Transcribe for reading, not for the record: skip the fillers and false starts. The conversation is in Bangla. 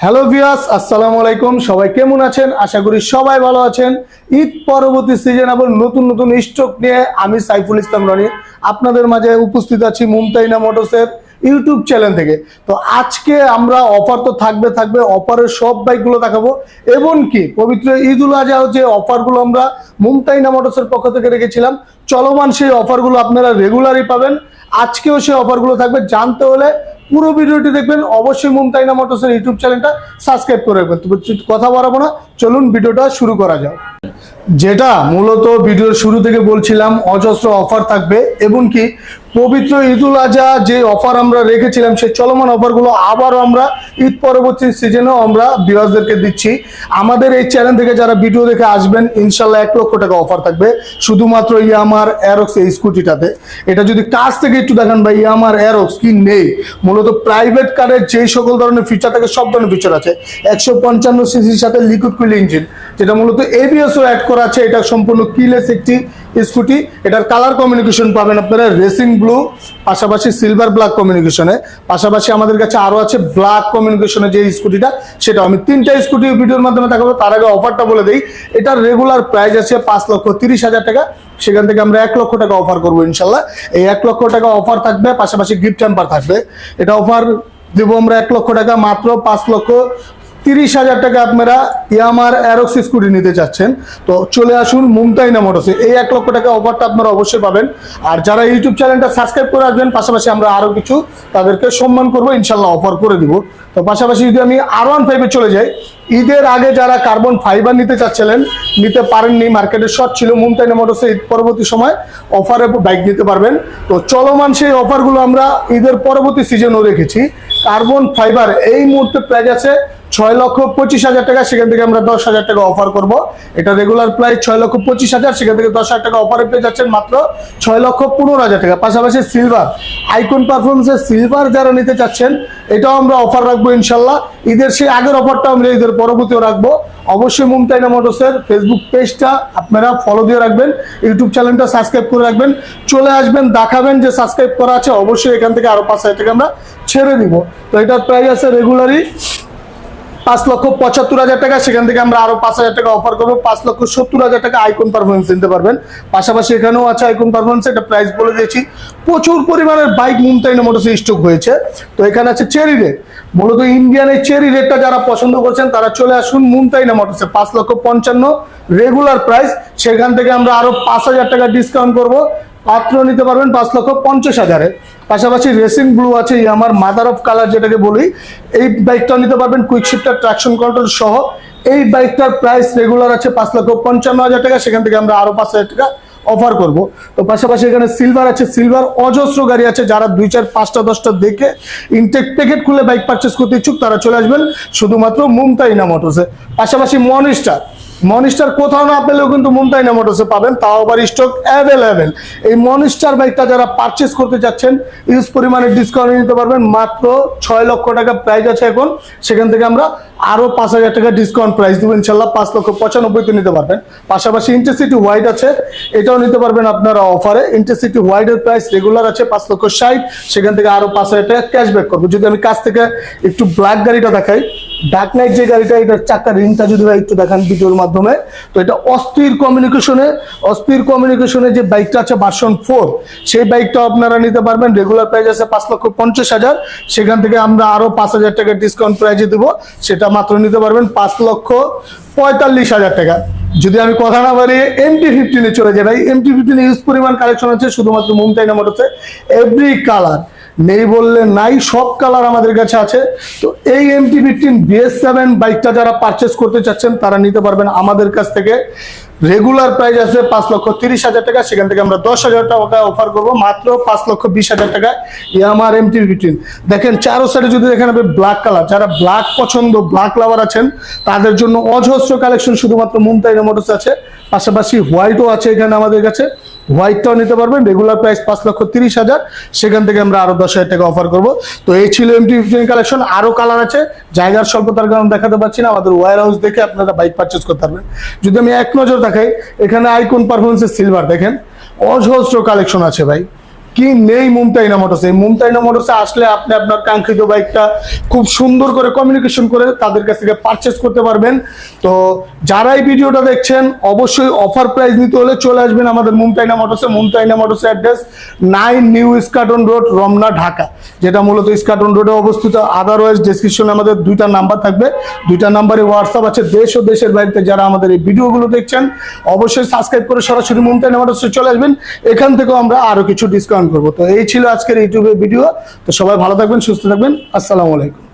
হ্যালো ভিউয়ার্স, আসসালামু আলাইকুম। সবাই কেমন আছেন? আশা করি সবাই ভালো আছেন। ঈদ পরবর্তী সিজন আবার নতুন নতুন স্টক নিয়ে আমি সাইফুল ইসলাম রনি আপনাদের মাঝে উপস্থিত আছি মুমতাইনা মোটরসের ইউটিউব চ্যানেল থেকে। তো আজকে আমরা অফার তো থাকবে অফারের সব বাইকগুলো দেখাবো, এবং কি পবিত্র ঈদ উল আজহা যে অফারগুলো আমরা মুমতাইনা মোটরসের পক্ষ থেকে রেখেছিলাম, চলমান সেই অফারগুলো আপনারা রেগুলারই পাবেন। আজকেও সেই অফারগুলো থাকবে। জানতে হলে পুরো ভিডিওটি দেখবেন। অবশ্যই মুমতাইনা মোটরসের ইউটিউব চ্যানেলটা সাবস্ক্রাইব করে রাখবেন। তো কথা বাড়াবো না, চলুন ভিডিওটা শুরু করা যাক। যেটা মূলত ভিডিওর শুরু থেকে বলছিলাম, অজস্র অফার থাকবে, এবং কি পবিত্র ঈদ উল আজহা যে অফার আমরা রেখেছিলাম সেই চলমান অফারগুলো আবারও আমরা ঈদ পরবর্তী সিজনেও আমরা ভিউয়ারদেরকে দিচ্ছি। আমাদের এই চ্যানেল থেকে যারা ভিডিও দেখে আসবেন, ইনশাল্লাহ 1 লক্ষ টাকা অফার থাকবে শুধুমাত্র ইয়ামার অ্যারক্স এই স্কুটিটাতে। এটা যদি কাছ থেকে একটু দেখেন ভাই, ইয়ামার অ্যারক্স কি নেই। মূলত প্রাইভেট কারের যেই সকল ধরনের ফিচার থাকে সব ধরনের ফিচার আছে। 155 সিসির সাথে লিকুইড কুল ইঞ্জিন, যেটা মূলত এবিএসও অ্যাড করা আছে। এটা সম্পূর্ণ কিলেস একটি স্কুটি। এটার কালার কমিউনিকেশন পাবেন আপনারা রেসিং ব্লু, পাশাপাশি সিলভার ব্ল্যাক কমিউনিকেশনে। পাশাপাশি আমাদের কাছে আরো আছে ব্ল্যাক কমিউনিকেশনে যে স্কুটিটা, সেটা আমি 3টা স্কুটি ভিডিওর মাধ্যমে দেখাবো। তার আগে অফারটা বলে দিই, এটার রেগুলার প্রাইস আছে 5,30,000 টাকা। সেখান থেকে আমরা 1 লক্ষ টাকা অফার করবো ইনশাল্লাহ। এই 1 লক্ষ টাকা অফার থাকবে, পাশাপাশি গিফট হ্যাম্পার থাকবে। এটা অফার দেবো আমরা 1 লক্ষ টাকা, মাত্র 5,30,000 টাকা আপনারা ইয়ামার অ্যারক্স স্কুটি নিতে চাচ্ছেন। তো চলে আসুন মুমতাইনা মোটরসে। এই 1 লক্ষ টাকা অফারটা আপনারা অবশ্যই পাবেন। আর যারা ইউটিউব চ্যানেলটা সাবস্ক্রাইব করে আসবেন, পাশাপাশি আমরা আরো কিছু তাদেরকে সম্মান করবো, ইনশাল্লাহ অফার করে দিব। তো পাশাপাশি যদি আমি R15 চলে যাই, ঈদের আগে যারা কার্বন ফাইবার নিতে চাচ্ছিলেন, নিতে পারেননি, মার্কেটে শর্ট ছিল, মুমতাইনা মোটরসে ঈদ পরবর্তী সময় অফারে বাইক নিতে পারবেন। তো চলমান সেই অফারগুলো আমরা ঈদের পরবর্তী সিজনও রেখেছি। কার্বন ফাইবার এই মুহূর্তে প্রাইস আছে 6,25,000 টাকা। সেখান থেকে আমরা 10,000 টাকা অফার করব। এটা রেগুলার প্রাইস 6,25,000, সেখান থেকে 10,000 টাকা অফারে পেয়ে যাচ্ছেন মাত্র 6,15,000 টাকা। পাশাপাশি সিলভার আইকন পারফরমেন্সের সিলভার যারা নিতে চাচ্ছেন, এটাও আমরা অফার রাখবো ইনশাল্লাহ। ঈদের সেই আগের অফারটা আমরা ঈদের পরবর্তীও রাখবো। অবশ্যই মুমতাইনা মোটরসের ফেসবুক পেজটা আপনারা ফলো দিয়ে রাখবেন, ইউটিউব চ্যানেলটা সাবস্ক্রাইব করে রাখবেন। চলে আসবেন, দেখাবেন যে সাবস্ক্রাইব করা আছে। অবশ্যই এখান থেকে আরো 5,000 টাকা আমরা ছেড়ে দিব। তো এটার প্রাইস আছে রেগুলারই 5,75,000 টাকা। সেখান থেকে আমরা আরো 5,000 টাকা অফার করবো। 5,70,000 টাকা আইকন পারফরমেন্স নিতে পারবেন। পাশাপাশি এখানেও আছে আইকন পারফরমেন্স, এটা প্রাইস বলে দিয়েছি। প্রচুর পরিমাণের বাইক মুমতাইনা মোটরসে স্টক হয়েছে। তো এখানে আছে চেরি রেড, মূলত ইন্ডিয়ান এই চেরি রেডটা যারা পছন্দ করছেন তারা চলে আসুন মুমতাইনা মোটরসে। 5,55,000 রেগুলার প্রাইস, সেখান থেকে আমরা আরো 5,000 টাকা ডিসকাউন্ট করবো। পাত্র নিতে পারবেন 5,50,000-এ। পাশাপাশি রেসিং ব্লু আছে, আমার মাদার অফ কালার যেটাকে বলি, এই বাইকটা নিতে পারবেন কুইক শিফটার ট্রাকশন কন্ট্রোল সহ। এই বাইকটার প্রাইস রেগুলার আছে 5,55,000 টাকা। সেখান থেকে আমরা আরো 5,000 টাকা অফার করব। তো পাশাপাশি এখানে সিলভার আছে, সিলভার অজস্র গাড়ি আছে। যারা 2, 4, 5টা 10টা দেখে ইনটেক প্যাকেট খুলে বাইক পারচেস করতে ইচ্ছুক, তারা চলে আসবেন শুধুমাত্র মুমতাইনা মোটরসে। পাশাপাশি মনিস্টার কোথাও না পেলেও কিন্তু মুমতাইনা মোটরসে পাবেন, তাও আবার স্টক অ্যাভেলেবেল। এই মনিস্টার বাইকটা যারা পারচেস করতে যাচ্ছেন, ইউজ পরিমাণে ডিসকাউন্ট নিতে পারবেন। মাত্র 6 লক্ষ টাকা প্রাইস আছে এখন। সেখান থেকে আমরা আরো 5,000 টাকা ডিসকাউন্ট প্রাইস দেবো ইনশাল্লাহ। 5,95,000 নিতে পারবেন। পাশাপাশি ইন্টারসিটি হোয়াইট আছে, এটাও নিতে পারবেন আপনারা অফারে। ইন্টারসিটি হোয়াইটের প্রাইস রেগুলার আছে 5,60,000, সেখান থেকে আরো 5,000 টাকা ক্যাশব্যাক করবো। যদি আমি কাছ থেকে একটু ব্ল্যাক গাড়িটা দেখাই, ডার্ক নাইট যে গাড়িটা, এটার চাকার রিংটা যদি একটু দেখান ভিডিওর মাধ্যমে, তো এটা অস্থির কমিউনিকেশনে যে বাইকটা আছে ভার্সন 4, সেই বাইকটা আপনারা নিতে পারবেন। রেগুলার প্রাইস আছে 5,50,000, সেখান থেকে আমরা আরো 5,000 টাকা ডিসকাউন্ট প্রাইজে দেবো। সেটা মাত্র নিতে পারবেন 5,45,000 টাকা। যদি আমি কথা না বাড়িয়ে MT-15 চলে যাই, ভাই MT-15 ইউজ পরিমাণ কালেকশন আছে শুধুমাত্র মুমতাইনা মোটরসে। এভরি কালার নেই বললে নাই, সব কালার আমাদের কাছে আছে। তো এই MT-15 BS7 বাইকটা যারা পারচেস করতে চাচ্ছেন, তারা নিতে পারবেন আমাদের কাছ থেকে। রেগুলার প্রাইস আছে 5,30,000 টাকা। সেখান থেকে আমরা 10,000 টাকা অফার করবো মাত্র 5,20,000 টাকা ইয়ামার MT-15। দেখেন চারো সাইডে যদি দেখেন আপনি ব্ল্যাক কালার, যারা ব্ল্যাক পছন্দ, ব্ল্যাক লাভার আছেন, তাদের জন্য অজস্র কালেকশন শুধুমাত্র মুমতাইনা মোটরস আছে। পাশাপাশি হোয়াইটও আছে এখানে আমাদের কাছে, হোয়াইটটাও নিতে পারবেন। রেগুলার প্রাইস 5,30,000, সেখান থেকে আমরা আরো 10,000 টাকা অফার করবো। তো এই ছিল MT-15 কালেকশন। আরো কালার আছে, জায়গার স্বল্পতার কারণে দেখাতে পারছি না। আমাদের ওয়্যার হাউস দেখে আপনারা বাইক পারচেস করতে পারবেন। যদি আমি এক নজর দেখাই, এখানে আইকন পারফরমেন্সের সিলভার দেখেন, অজস্র কালেকশন আছে ভাই। কি নেই মুমতাইনা মোটরসে। এই মুমতাইনা মোটরসে আসলে আপনি আপনার কাঙ্ক্ষিত বাইকটা খুব সুন্দর করে কমিউনিকেশন করে তাদের কাছ থেকে পারচেস করতে পারবেন। তো যারা এই ভিডিওটা দেখছেন অবশ্যই অফার প্রাইস নিতে হলে চলে আসবেন আমাদের মুমতাইনা মোটরসে। মুমতাইনা মোটরসের address 9 new Eskaton road, Ramna, Dhaka, যেটা মূলত ইস্কাটন রোডে অবস্থিত। আদারওয়াইজ ডেসক্রিপশনে আমাদের 2টা নাম্বার থাকবে, 2টা নাম্বারে হোয়াটসঅ্যাপ আছে। দেশ ও দেশের বাইরে যারা আমাদের এই ভিডিওগুলো দেখছেন অবশ্যই সাবস্ক্রাইব করে সরাসরি মুমতাইনা মোটরসে চলে আসবেন। এখান থেকেও আমরা আরো কিছু ডিসকাউন্ট করবো। তো এই ছিল আজকের ইউটিউবের ভিডিও। তো সবাই ভালো থাকবেন, সুস্থ থাকবেন। আসসালামু আলাইকুম।